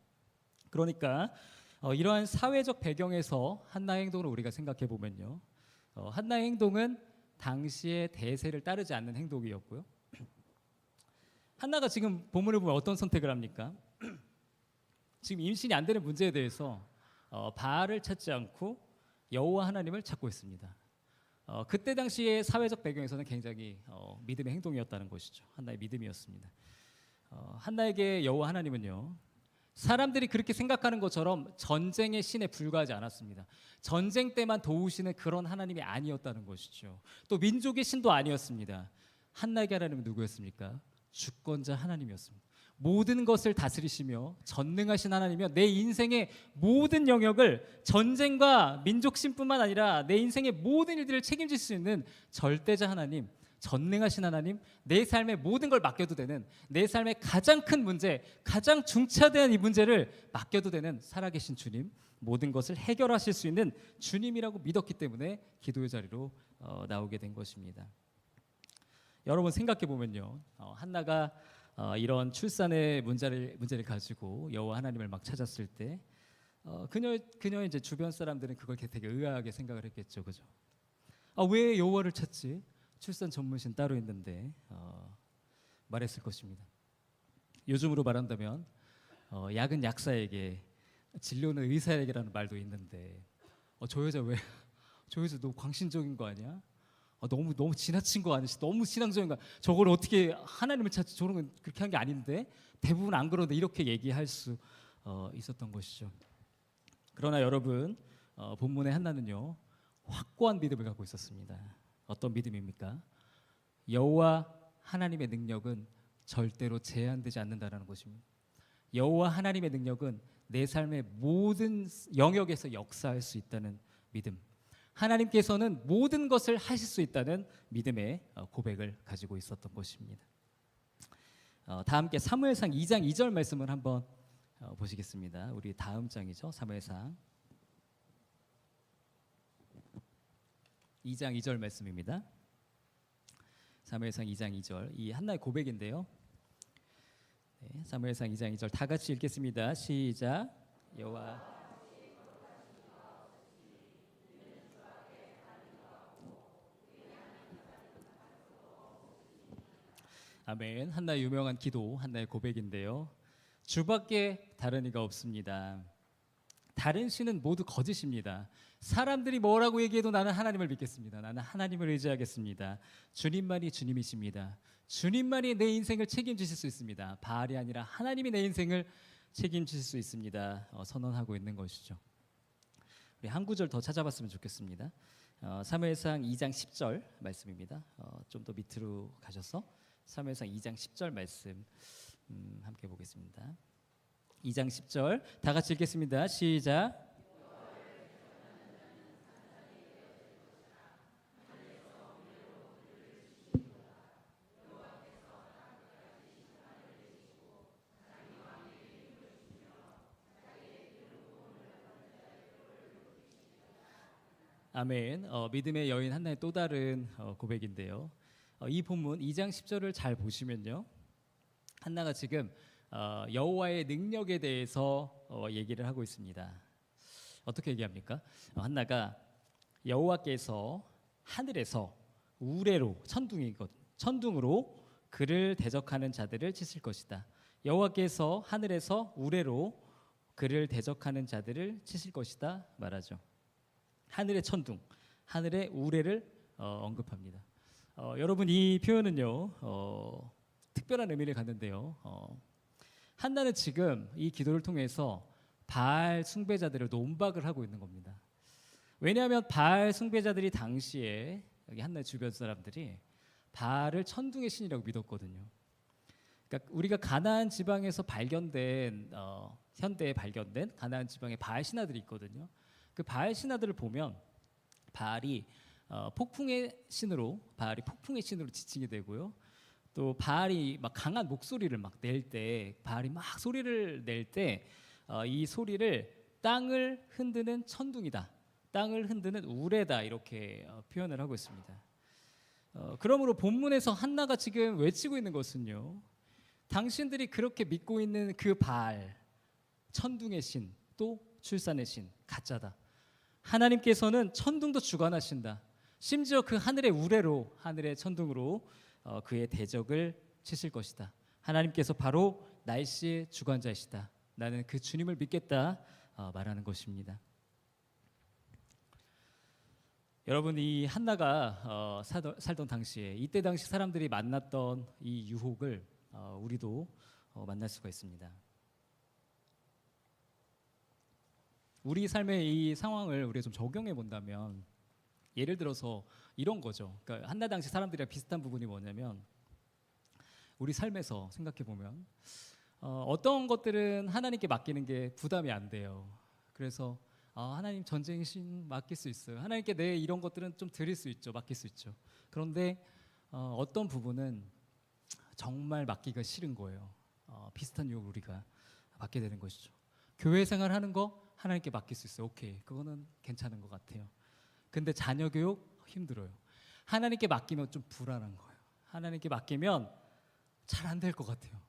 그러니까 이러한 사회적 배경에서 한나의 행동을 우리가 생각해 보면요, 한나의 행동은 당시의 대세를 따르지 않는 행동이었고요. 한나가 지금 본문을 보면 어떤 선택을 합니까? 지금 임신이 안 되는 문제에 대해서 바알을 찾지 않고 여호와 하나님을 찾고 있습니다. 그때 당시의 사회적 배경에서는 굉장히 믿음의 행동이었다는 것이죠. 한나의 믿음이었습니다. 한나에게 여호와 하나님은요, 사람들이 그렇게 생각하는 것처럼 전쟁의 신에 불과하지 않았습니다. 전쟁 때만 도우시는 그런 하나님이 아니었다는 것이죠. 또 민족의 신도 아니었습니다. 한나에게 하나님은 누구였습니까? 주권자 하나님이었습니다. 모든 것을 다스리시며 전능하신 하나님이며 내 인생의 모든 영역을 전쟁과 민족신뿐만 아니라 내 인생의 모든 일들을 책임질 수 있는 절대자 하나님, 전능하신 하나님, 내 삶의 모든 걸 맡겨도 되는, 내 삶의 가장 큰 문제, 가장 중차대한 이 문제를 맡겨도 되는 살아계신 주님, 모든 것을 해결하실 수 있는 주님이라고 믿었기 때문에 기도의 자리로 나오게 된 것입니다. 여러분 생각해 보면요, 한나가 이런 출산의 문제를 가지고 여호와 하나님을 막 찾았을 때 그녀의 이제 주변 사람들은 그걸 되게 의아하게 생각을 했겠죠, 그죠? 왜 여호와를 찾지? 출산 전문신 따로 있는데 말했을 것입니다. 요즘으로 말한다면 약은 약사에게, 진료는 의사에게라는 말도 있는데 저 여자 왜 저 여자 너무 광신적인 거 아니야? 너무 지나친 거 아니지? 너무 신앙적인 거. 저걸 어떻게 하나님을 찾지? 저런 건 그렇게 한 게 아닌데 대부분 안 그러는데 이렇게 얘기할 수 있었던 것이죠. 그러나 여러분 본문의 한나는요, 확고한 믿음을 갖고 있었습니다. 어떤 믿음입니까? 여호와 하나님의 능력은 절대로 제한되지 않는다라는 것입니다. 여호와 하나님의 능력은 내 삶의 모든 영역에서 역사할 수 있다는 믿음. 하나님께서는 모든 것을 하실 수 있다는 믿음의 고백을 가지고 있었던 것입니다. 다 함께 사무엘상 2장 2절 말씀을 한번 보시겠습니다. 우리 다음 장이죠. 사무엘상 2장 2절 말씀입니다. 사무엘상 2장 2절, 이 한나의 고백인데요. 네, 사무엘상 2장 2절 다 같이 읽겠습니다. 시작. 여호와 아멘. 한나의 유명한 기도, 한나의 고백인데요. 주밖에 다른 이가 없습니다. 다른 신은 모두 거짓입니다. 사람들이 뭐라고 얘기해도 나는 하나님을 믿겠습니다. 나는 하나님을 의지하겠습니다. 주님만이 주님이십니다. 주님만이 내 인생을 책임지실 수 있습니다. 바알이 아니라 하나님이 내 인생을 책임지실 수 있습니다. 선언하고 있는 것이죠. 우리 한 구절 더 찾아봤으면 좋겠습니다. 사무엘상 2장 10절 말씀입니다. 좀 더 밑으로 가셔서 사무엘상 2장 10절 말씀 함께 보겠습니다. 2장 10절 다 같이 읽겠습니다. 시작. 아멘. 믿음의 여인 한나의 또 다른 고백인데요. 이 본문 2장 10절을 잘 보시면요, 한나가 지금 여호와의 능력에 대해서 얘기를 하고 있습니다. 어떻게 얘기합니까? 한나가 여호와께서 하늘에서 우레로 천둥으로 그를 대적하는 자들을 치실 것이다. 여호와께서 하늘에서 우레로 그를 대적하는 자들을 치실 것이다 말하죠. 하늘의 천둥, 하늘의 우레를 언급합니다. 여러분, 이 표현은요 특별한 의미를 갖는데요. 한나는 지금 이 기도를 통해서 바알 숭배자들을 논박을 하고 있는 겁니다. 왜냐하면 바알 숭배자들이 당시에 여기 한나의 주변 사람들이 바알을 천둥의 신이라고 믿었거든요. 그러니까 우리가 가나안 지방에서 발견된 현대에 발견된 가나안 지방에 바알 신화들이 있거든요. 그 바알 신화들을 보면 바알이 폭풍의 신으로 지칭이 되고요. 또 바알이 막 강한 목소리를 막 낼 때, 바알이 막 소리를 낼 때 이 소리를 땅을 흔드는 천둥이다, 땅을 흔드는 우레다, 이렇게 표현을 하고 있습니다. 그러므로 본문에서 한나가 지금 외치고 있는 것은요, 당신들이 그렇게 믿고 있는 그 바알, 천둥의 신, 또 출산의 신, 가짜다. 하나님께서는 천둥도 주관하신다. 심지어 그 하늘의 우레로, 하늘의 천둥으로 그의 대적을 치실 것이다. 하나님께서 바로 날씨의 주관자이시다. 나는 그 주님을 믿겠다 말하는 것입니다. 여러분, 이 한나가 살던 당시에, 이때 당시 사람들이 만났던 이 유혹을 우리도 만날 수가 있습니다. 우리 삶의 이 상황을 우리가 좀 적용해 본다면, 예를 들어서 이런 거죠. 그러니까 한나 당시 사람들이랑 비슷한 부분이 뭐냐면, 우리 삶에서 생각해 보면 어떤 것들은 하나님께 맡기는 게 부담이 안 돼요. 그래서 하나님, 전쟁의 신 맡길 수 있어요. 하나님께 내 이런 것들은 좀 드릴 수 있죠. 맡길 수 있죠. 그런데 어떤 부분은 정말 맡기가 싫은 거예요. 비슷한 유혹을 우리가 받게 되는 것이죠. 교회 생활하는 거 하나님께 맡길 수 있어요. 오케이, 그거는 괜찮은 것 같아요. 근데 자녀 교육 힘들어요. 하나님께 맡기면 좀 불안한 거예요. 하나님께 맡기면 잘 안 될 것 같아요.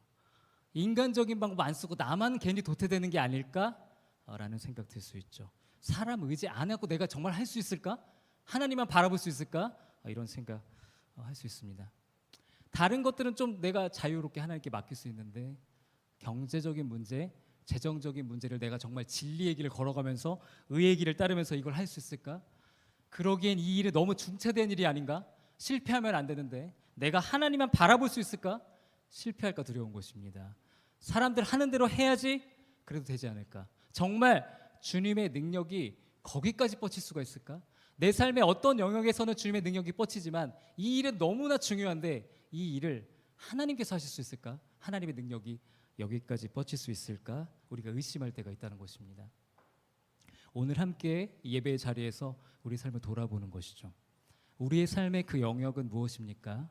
인간적인 방법 안 쓰고 나만 괜히 도태되는 게 아닐까라는 생각 들 수 있죠. 사람 의지 안 하고 내가 정말 할 수 있을까? 하나님만 바라볼 수 있을까? 이런 생각 할 수 있습니다. 다른 것들은 좀 내가 자유롭게 하나님께 맡길 수 있는데, 경제적인 문제, 재정적인 문제를 내가 정말 진리의 길을 걸어가면서 의의 길을 따르면서 이걸 할 수 있을까? 그러기엔 이 일이 너무 중차대한 일이 아닌가? 실패하면 안 되는데 내가 하나님만 바라볼 수 있을까? 실패할까 두려운 것입니다. 사람들 하는 대로 해야지 그래도 되지 않을까? 정말 주님의 능력이 거기까지 뻗칠 수가 있을까? 내 삶의 어떤 영역에서는 주님의 능력이 뻗치지만 이 일은 너무나 중요한데 이 일을 하나님께서 하실 수 있을까? 하나님의 능력이 여기까지 뻗칠 수 있을까? 우리가 의심할 때가 있다는 것입니다. 오늘 함께 예배의 자리에서 우리 삶을 돌아보는 것이죠. 우리의 삶의 그 영역은 무엇입니까?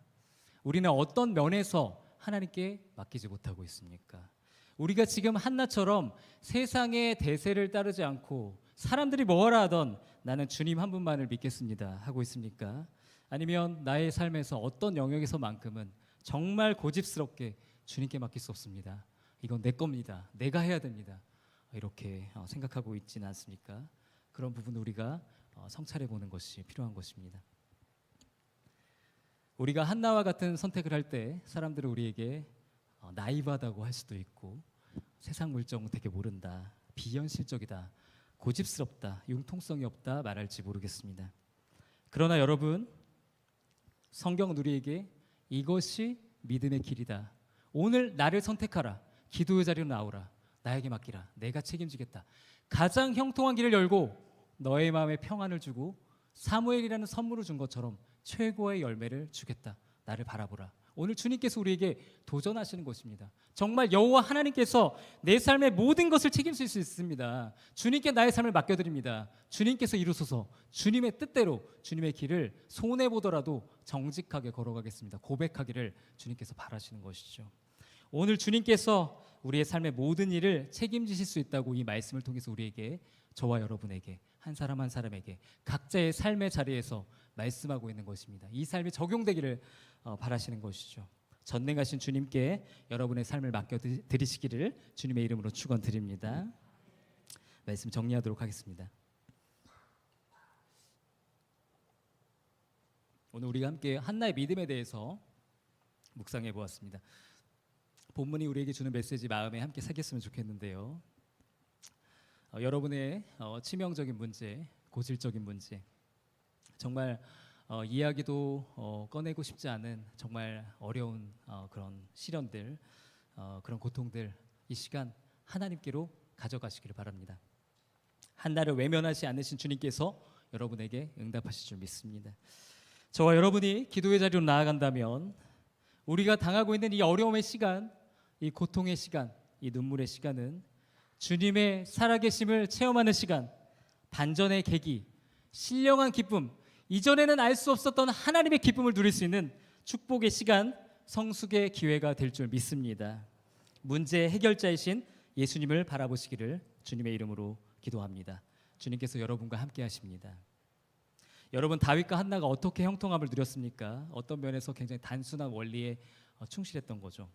우리는 어떤 면에서 하나님께 맡기지 못하고 있습니까? 우리가 지금 한나처럼 세상의 대세를 따르지 않고 사람들이 뭐라 하던 나는 주님 한 분만을 믿겠습니다 하고 있습니까? 아니면 나의 삶에서 어떤 영역에서만큼은 정말 고집스럽게 주님께 맡길 수 없습니다. 이건 내 겁니다. 내가 해야 됩니다. 이렇게 생각하고 있지는 않습니까? 그런 부분을 우리가 성찰해 보는 것이 필요한 것입니다. 우리가 한나와 같은 선택을 할 때 사람들은 우리에게 나이브하다고 할 수도 있고, 세상 물정 되게 모른다, 비현실적이다, 고집스럽다, 융통성이 없다 말할지 모르겠습니다. 그러나 여러분, 성경은 우리에게 이것이 믿음의 길이다. 오늘 나를 선택하라. 기도의 자리로 나오라. 나에게 맡기라. 내가 책임지겠다. 가장 형통한 길을 열고 너의 마음에 평안을 주고 사무엘이라는 선물을 준 것처럼 최고의 열매를 주겠다. 나를 바라보라. 오늘 주님께서 우리에게 도전하시는 것입니다. 정말 여호와 하나님께서 내 삶의 모든 것을 책임질 수 있습니다. 주님께 나의 삶을 맡겨드립니다. 주님께서 이루소서. 주님의 뜻대로 주님의 길을 손해보더라도 정직하게 걸어가겠습니다. 고백하기를 주님께서 바라시는 것이죠. 오늘 주님께서 우리의 삶의 모든 일을 책임지실 수 있다고 이 말씀을 통해서 우리에게, 저와 여러분에게, 한 사람 한 사람에게 각자의 삶의 자리에서 말씀하고 있는 것입니다. 이 삶이 적용되기를 바라시는 것이죠. 전능하신 주님께 여러분의 삶을 맡겨드리시기를 주님의 이름으로 축원드립니다. 말씀 정리하도록 하겠습니다. 오늘 우리가 함께 한나의 믿음에 대해서 묵상해 보았습니다. 본문이 우리에게 주는 메시지 마음에 함께 새겼으면 좋겠는데요. 여러분의 치명적인 문제, 고질적인 문제, 정말 이야기도 꺼내고 싶지 않은 정말 어려운 그런 시련들, 그런 고통들, 이 시간 하나님께로 가져가시기를 바랍니다. 한나를 외면하지 않으신 주님께서 여러분에게 응답하실 줄 믿습니다. 저와 여러분이 기도의 자리로 나아간다면 우리가 당하고 있는 이 어려움의 시간, 이 고통의 시간, 이 눈물의 시간은 주님의 살아계심을 체험하는 시간, 반전의 계기, 신령한 기쁨, 이전에는 알 수 없었던 하나님의 기쁨을 누릴 수 있는 축복의 시간, 성숙의 기회가 될 줄 믿습니다. 문제 해결자이신 예수님을 바라보시기를 주님의 이름으로 기도합니다. 주님께서 여러분과 함께 하십니다. 여러분, 다윗과 한나가 어떻게 형통함을 누렸습니까? 어떤 면에서 굉장히 단순한 원리에 충실했던 거죠.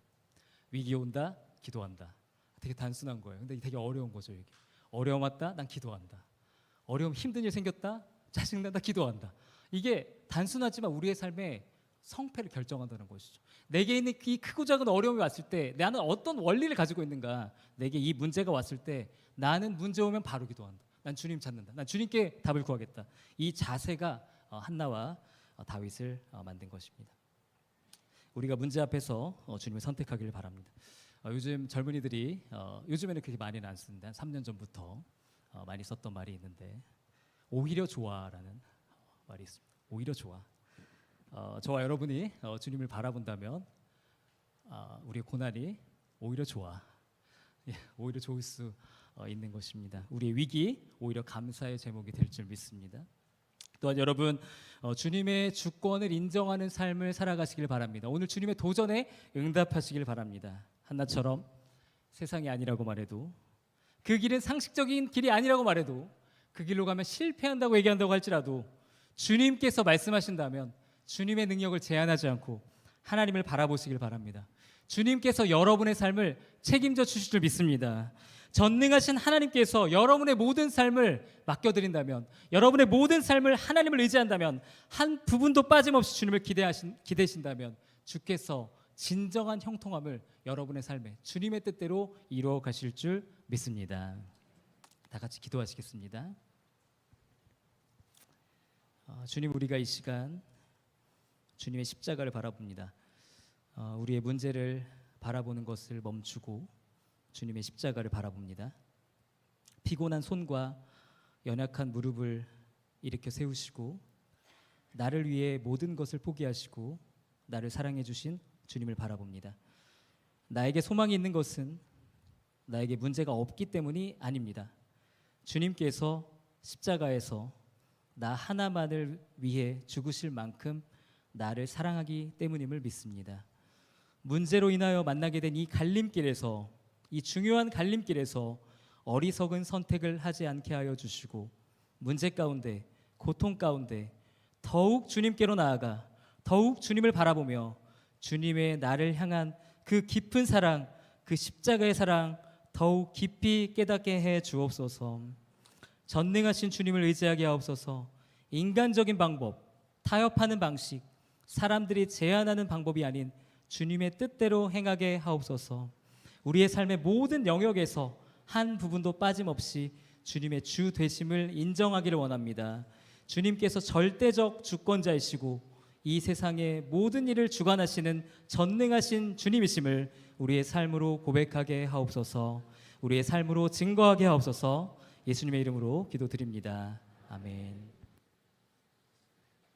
위기 온다, 기도한다. 되게 단순한 거예요. 근데 되게 어려운 거죠. 이게. 어려움 왔다, 난 기도한다. 어려움, 힘든 일 생겼다, 짜증난다, 기도한다. 이게 단순하지만 우리의 삶의 성패를 결정한다는 것이죠. 내게 있는 이 크고 작은 어려움이 왔을 때 나는 어떤 원리를 가지고 있는가. 내게 이 문제가 왔을 때 나는 문제 오면 바로 기도한다. 난 주님 찾는다. 난 주님께 답을 구하겠다. 이 자세가 한나와 다윗을 만든 것입니다. 우리가 문제 앞에서 주님을 선택하기를 바랍니다. 요즘 젊은이들이 요즘에는 그렇게 많이는 안 쓰는데 한 3년 전부터 많이 썼던 말이 있는데, 오히려 좋아라는 말이 있습니다. 오히려 좋아. 저와 여러분이 주님을 바라본다면 우리의 고난이 오히려 좋아. 오히려 좋을 수 있는 것입니다. 우리의 위기 오히려 감사의 제목이 될 줄 믿습니다. 또한 여러분, 주님의 주권을 인정하는 삶을 살아가시길 바랍니다. 오늘 주님의 도전에 응답하시길 바랍니다. 한나처럼 세상이 아니라고 말해도, 그 길은 상식적인 길이 아니라고 말해도, 그 길로 가면 실패한다고 얘기한다고 할지라도 주님께서 말씀하신다면 주님의 능력을 제한하지 않고 하나님을 바라보시길 바랍니다. 주님께서 여러분의 삶을 책임져 주실 줄 믿습니다. 전능하신 하나님께서 여러분의 모든 삶을 맡겨드린다면, 여러분의 모든 삶을 하나님을 의지한다면, 한 부분도 빠짐없이 주님을 기대신다면 주께서 진정한 형통함을 여러분의 삶에 주님의 뜻대로 이루어 가실 줄 믿습니다. 다 같이 기도하시겠습니다. 주님, 우리가 이 시간 주님의 십자가를 바라봅니다. 우리의 문제를 바라보는 것을 멈추고 주님의 십자가를 바라봅니다. 피곤한 손과 연약한 무릎을 일으켜 세우시고 나를 위해 모든 것을 포기하시고 나를 사랑해 주신 주님을 바라봅니다. 나에게 소망이 있는 것은 나에게 문제가 없기 때문이 아닙니다. 주님께서 십자가에서 나 하나만을 위해 죽으실 만큼 나를 사랑하기 때문임을 믿습니다. 문제로 인하여 만나게 된 이 갈림길에서, 이 중요한 갈림길에서 어리석은 선택을 하지 않게 하여 주시고 문제 가운데, 고통 가운데 더욱 주님께로 나아가 더욱 주님을 바라보며 주님의 나를 향한 그 깊은 사랑, 그 십자가의 사랑 더욱 깊이 깨닫게 해 주옵소서. 전능하신 주님을 의지하게 하옵소서. 인간적인 방법, 타협하는 방식, 사람들이 제안하는 방법이 아닌 주님의 뜻대로 행하게 하옵소서. 우리의 삶의 모든 영역에서 한 부분도 빠짐없이 주님의 주 되심을 인정하기를 원합니다. 주님께서 절대적 주권자이시고 이 세상의 모든 일을 주관하시는 전능하신 주님이심을 우리의 삶으로 고백하게 하옵소서. 우리의 삶으로 증거하게 하옵소서. 예수님의 이름으로 기도드립니다. 아멘.